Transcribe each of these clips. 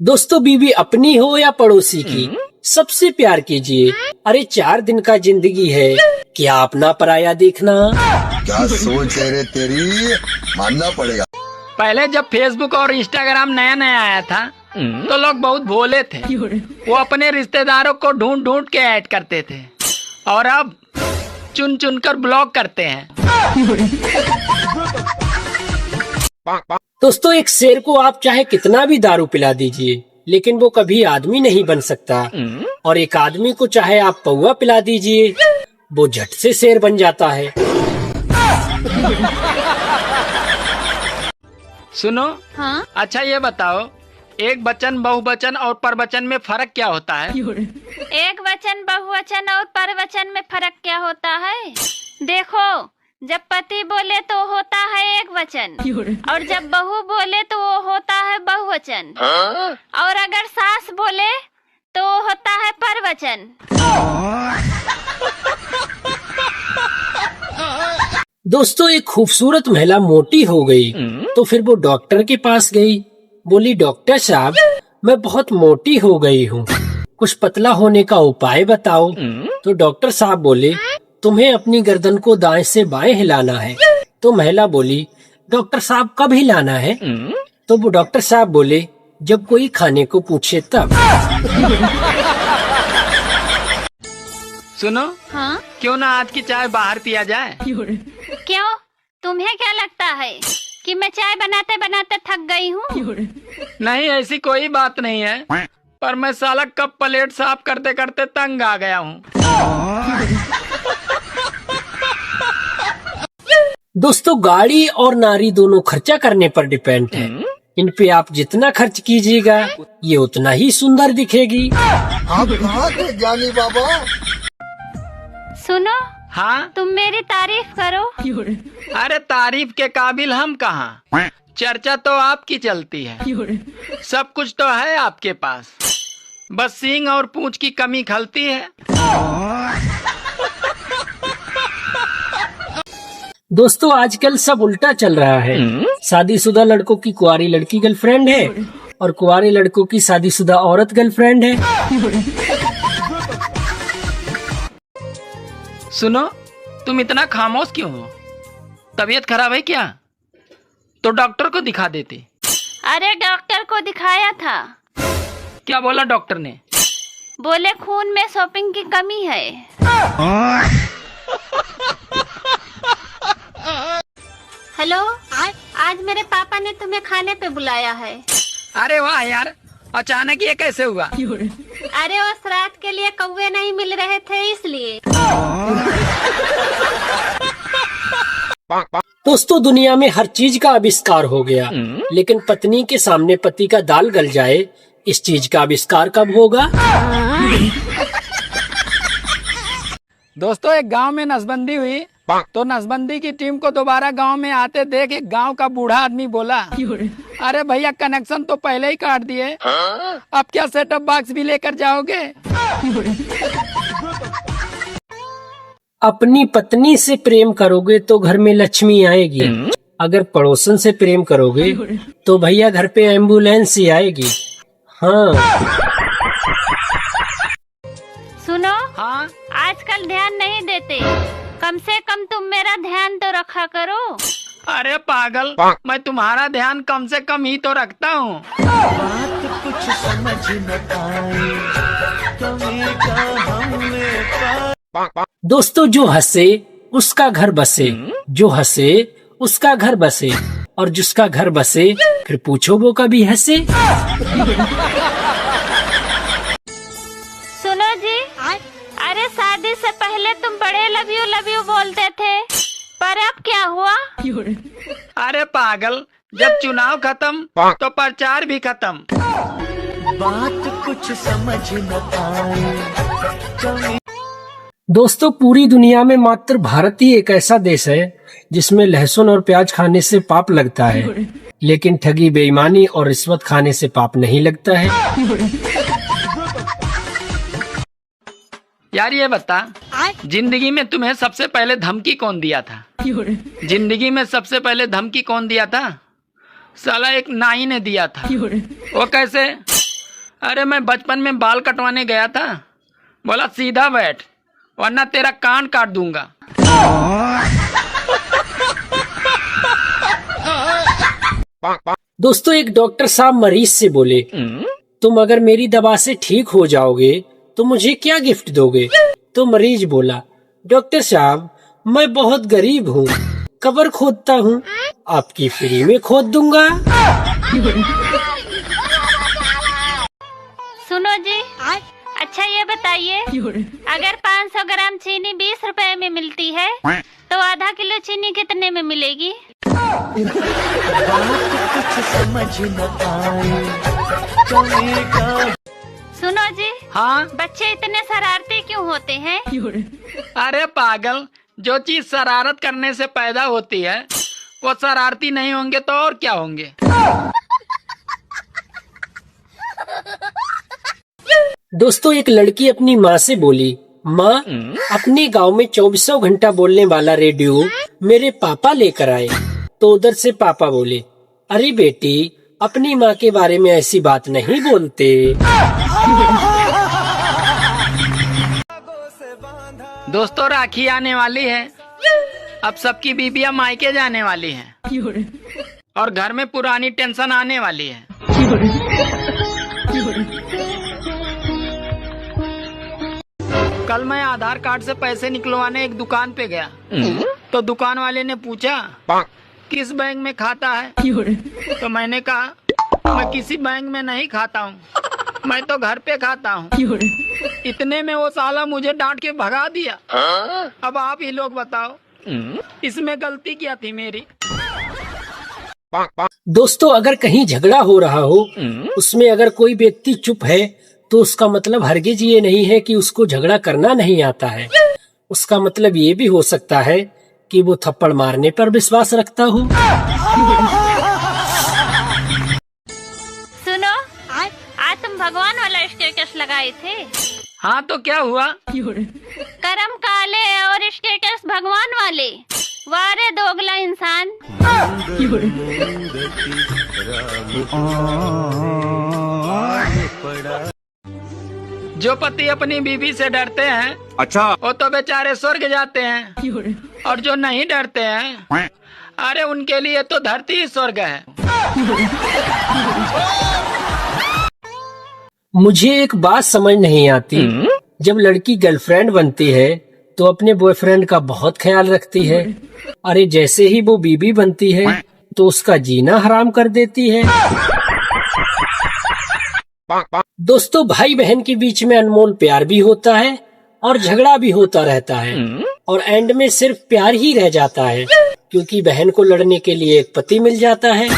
दोस्तों, बीवी अपनी हो या पड़ोसी की, सबसे प्यार कीजिए। अरे 4 दिन का जिंदगी है, क्या अपना पराया देखना। क्या सोच है रे तेरी, मानना पड़ेगा। पहले जब फेसबुक और इंस्टाग्राम नया नया आया था तो लोग बहुत भोले थे। वो अपने रिश्तेदारों को ढूंढ ढूंढ के ऐड करते थे और अब चुन चुन कर ब्लॉक करते हैं। दोस्तों, एक शेर को आप चाहे कितना भी दारू पिला दीजिए, लेकिन वो कभी आदमी नहीं बन सकता। और एक आदमी को चाहे आप पौवा पिला दीजिए, वो झट से शेर बन जाता है। सुनो, हाँ? अच्छा ये बताओ, एक वचन, बहुवचन और परवचन में फर्क क्या होता है? एक वचन, बहुवचन और परवचन में फर्क क्या होता है? देखो, जब पति बोले तो होता है एक वचन, और जब बहू बोले तो वो होता है बहुवचन, और अगर सास बोले तो होता है परवचन। दोस्तों, एक खूबसूरत महिला मोटी हो गई तो फिर वो डॉक्टर के पास गई। बोली, डॉक्टर साहब, मैं बहुत मोटी हो गई हूँ, कुछ पतला होने का उपाय बताओ। तो डॉक्टर साहब बोले, तुम्हें अपनी गर्दन को दाएं से बाएं हिलाना है। तो महिला बोली, डॉक्टर साहब कब हिलाना है? तो वो डॉक्टर साहब बोले, जब कोई खाने को पूछे तब। सुनो, हाँ? क्यों ना आज की चाय बाहर पिया जाए? क्यों? तुम्हें क्या लगता है कि मैं चाय बनाते बनाते थक गई हूँ? नहीं, ऐसी कोई बात नहीं है, पर मैं साला कप प्लेट साफ करते करते तंग आ गया हूँ। दोस्तों, गाड़ी और नारी दोनों खर्चा करने पर डिपेंड है। इन पे आप जितना खर्च कीजिएगा, ये उतना ही सुंदर दिखेगी। आप कहाँ थे ज्ञानी बाबा? सुनो, हाँ? तुम मेरी तारीफ करो। अरे तारीफ के काबिल हम कहाँ, चर्चा तो आपकी चलती है। सब कुछ तो है आपके पास, बस सींग और पूंछ की कमी खलती है। दोस्तों, आजकल सब उल्टा चल रहा है। शादीशुदा लड़कों की कुंवारी लड़की गर्लफ्रेंड है और कुंवारे लड़कों की शादीशुदा औरत गर्लफ्रेंड है। सुनो, तुम इतना खामोश क्यों हो? तबीयत खराब है क्या? तो डॉक्टर को दिखा देते। अरे डॉक्टर को दिखाया था। क्या बोला डॉक्टर ने? बोले खून में शॉपिंग की कमी है। हेलो, आज मेरे पापा ने तुम्हें खाने पे बुलाया है। अरे वाह यार, अचानक ये कैसे हुआ? अरे वो श्राद्ध के लिए कौवे नहीं मिल रहे थे, इसलिए। दोस्तों, दुनिया में हर चीज का आविष्कार हो गया, लेकिन पत्नी के सामने पति का दाल गल जाए, इस चीज का आविष्कार कब होगा? दोस्तों, एक गांव में नसबंदी हुई तो नसबंदी की टीम को दोबारा गांव में आते देख एक गांव का बूढ़ा आदमी बोला, अरे भैया, कनेक्शन तो पहले ही काट दिए, अब क्या सेटअप बॉक्स भी लेकर जाओगे? अपनी पत्नी से प्रेम करोगे तो घर में लक्ष्मी आएगी। अगर पड़ोसन से प्रेम करोगे तो भैया घर पे एम्बुलेंस ही आएगी। हाँ। सुनो, हाँ? आजकल ध्यान नहीं देते, कम से कम तुम मेरा ध्यान तो रखा करो। अरे पागल, मैं तुम्हारा ध्यान कम से कम ही तो रखता हूँ। दोस्तों, जो हंसे उसका घर बसे, जो हंसे उसका घर बसे, और जिसका घर बसे फिर पूछो वो कभी हंसे। सुनो जी, अरे शादी से पहले तुम बड़े लव यू बोलते थे, पर अब क्या हुआ? अरे पागल, जब चुनाव खत्म तो प्रचार भी खत्म। बात कुछ समझ न आए। दोस्तों, पूरी दुनिया में मात्र भारत ही एक ऐसा देश है जिसमें लहसुन और प्याज खाने से पाप लगता है, लेकिन ठगी, बेईमानी और रिश्वत खाने से पाप नहीं लगता है। यार ये बता, जिंदगी में तुम्हें सबसे पहले धमकी कौन दिया था? जिंदगी में सबसे पहले धमकी कौन दिया था? साला एक नाई ने दिया था। वो कैसे? अरे मैं बचपन में बाल कटवाने गया था, बोला सीधा बैठ वरना तेरा कान काट दूंगा। दोस्तों एक डॉक्टर साहब मरीज से बोले, तुम अगर मेरी दवा से ठीक हो जाओगे तो मुझे क्या गिफ्ट दोगे? तो मरीज बोला, डॉक्टर साहब मैं बहुत गरीब हूँ, कब्र खोदता हूँ, आपकी फ्री में खोद दूंगा। सुनो जी, अच्छा ये बताइए, अगर 500 ग्राम चीनी 20 रुपए में मिलती है तो आधा किलो चीनी कितने में मिलेगी? कुछ समझ न आए चलेगा। सुनो जी, हाँ बच्चे इतने शरारती क्यों होते हैं? अरे पागल, जो चीज शरारत करने से पैदा होती है वो शरारती नहीं होंगे तो और क्या होंगे। दोस्तों एक लड़की अपनी माँ से बोली, माँ अपने गांव में 24 घंटा बोलने वाला रेडियो मेरे पापा लेकर आए। तो उधर से पापा बोले, अरे बेटी अपनी माँ के बारे में ऐसी बात नहीं बोलते। दोस्तों राखी आने वाली है, अब सबकी बीबियां मायके जाने वाली हैं और घर में पुरानी टेंशन आने वाली है। कल मैं आधार कार्ड से पैसे निकलवाने एक दुकान पे गया तो दुकान वाले ने पूछा किस बैंक में खाता है? तो मैंने कहा मैं किसी बैंक में नहीं खाता हूँ, मैं तो घर पे खाता हूँ। इतने में वो साला मुझे डांट के भगा दिया। अब आप ही लोग बताओ इसमें गलती क्या थी मेरी? दोस्तों अगर कहीं झगड़ा हो रहा हो, उसमें अगर कोई व्यक्ति चुप है तो उसका मतलब हरगिज ये नहीं है कि उसको झगड़ा करना नहीं आता है। उसका मतलब ये भी हो सकता है कि वो थप्पड़ मारने पर विश्वास रखता हो। सुनो, आज तुम भगवान वाला स्टेटस लगाए थे। हाँ तो क्या हुआ? करम काले और स्टेटस भगवान वाले, वारे दोगला इंसान। जो पति अपनी बीवी से डरते हैं, अच्छा, वो तो बेचारे स्वर्ग जाते हैं, और जो नहीं डरते हैं, अरे उनके लिए तो धरती ही स्वर्ग है। मुझे एक बात समझ नहीं आती, जब लड़की गर्लफ्रेंड बनती है तो अपने बॉयफ्रेंड का बहुत ख्याल रखती है, अरे जैसे ही वो बीबी बनती है तो उसका जीना हराम कर देती है। दोस्तों भाई बहन के बीच में अनमोल प्यार भी होता है और झगड़ा भी होता रहता है, और एंड में सिर्फ प्यार ही रह जाता है, क्योंकि बहन को लड़ने के लिए एक पति मिल जाता है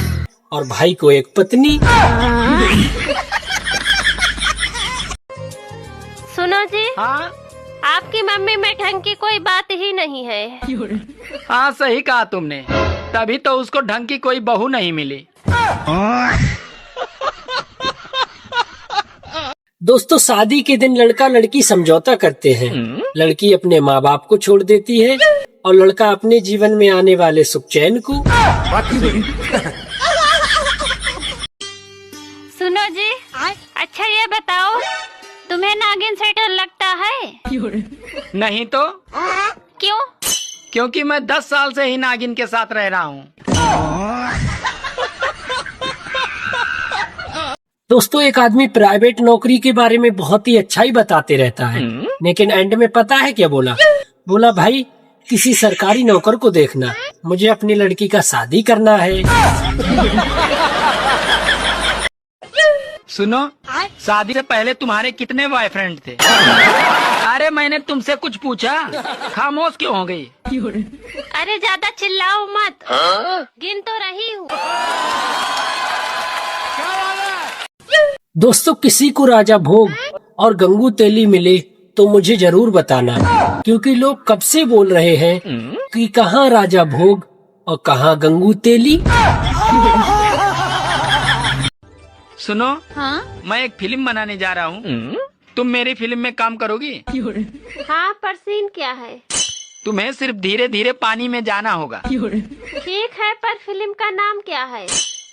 और भाई को एक पत्नी। सुनो जी, हाँ आपकी मम्मी में ढंग की कोई बात ही नहीं है। हाँ सही कहा तुमने, तभी तो उसको ढंग की कोई बहू नहीं मिली। दोस्तों शादी के दिन लड़का लड़की समझौता करते हैं, लड़की अपने माँ बाप को छोड़ देती है और लड़का अपने जीवन में आने वाले सुख चैन को। सुनो जी, अच्छा ये बताओ, तुम्हें नागिन से डर लगता है? नहीं तो क्यों? क्योंकि मैं 10 साल से ही नागिन के साथ रह रहा हूँ। दोस्तों एक आदमी प्राइवेट नौकरी के बारे में बहुत ही अच्छा ही बताते रहता है, लेकिन एंड में पता है क्या बोला? बोला भाई किसी सरकारी नौकर को देखना, मुझे अपनी लड़की का शादी करना है। सुनो, शादी से पहले तुम्हारे कितने बॉयफ्रेंड थे? अरे मैंने तुमसे कुछ पूछा, खामोश क्यों हो गई? अरे ज्यादा चिल्लाओ मत, गिन तो रही हूँ। दोस्तों किसी को राजा भोग और गंगू तेली मिले तो मुझे जरूर बताना, क्योंकि लोग कब से बोल रहे हैं कि कहाँ राजा भोग और कहाँ गंगू तेली। सुनो, हाँ मैं एक फिल्म बनाने जा रहा हूँ, तुम मेरी फिल्म में काम करोगी? हाँ, पर सीन क्या है? तुम्हें सिर्फ धीरे धीरे पानी में जाना होगा। ठीक है, पर फिल्म का नाम क्या है?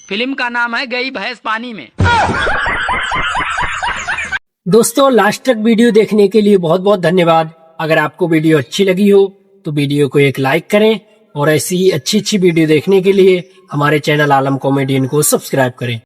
फिल्म का नाम है गई भैंस पानी में। दोस्तों लास्ट तक वीडियो देखने के लिए बहुत बहुत धन्यवाद। अगर आपको वीडियो अच्छी लगी हो तो वीडियो को एक लाइक करें और ऐसी ही अच्छी वीडियो देखने के लिए हमारे चैनल आलम कॉमेडियन को सब्सक्राइब करें।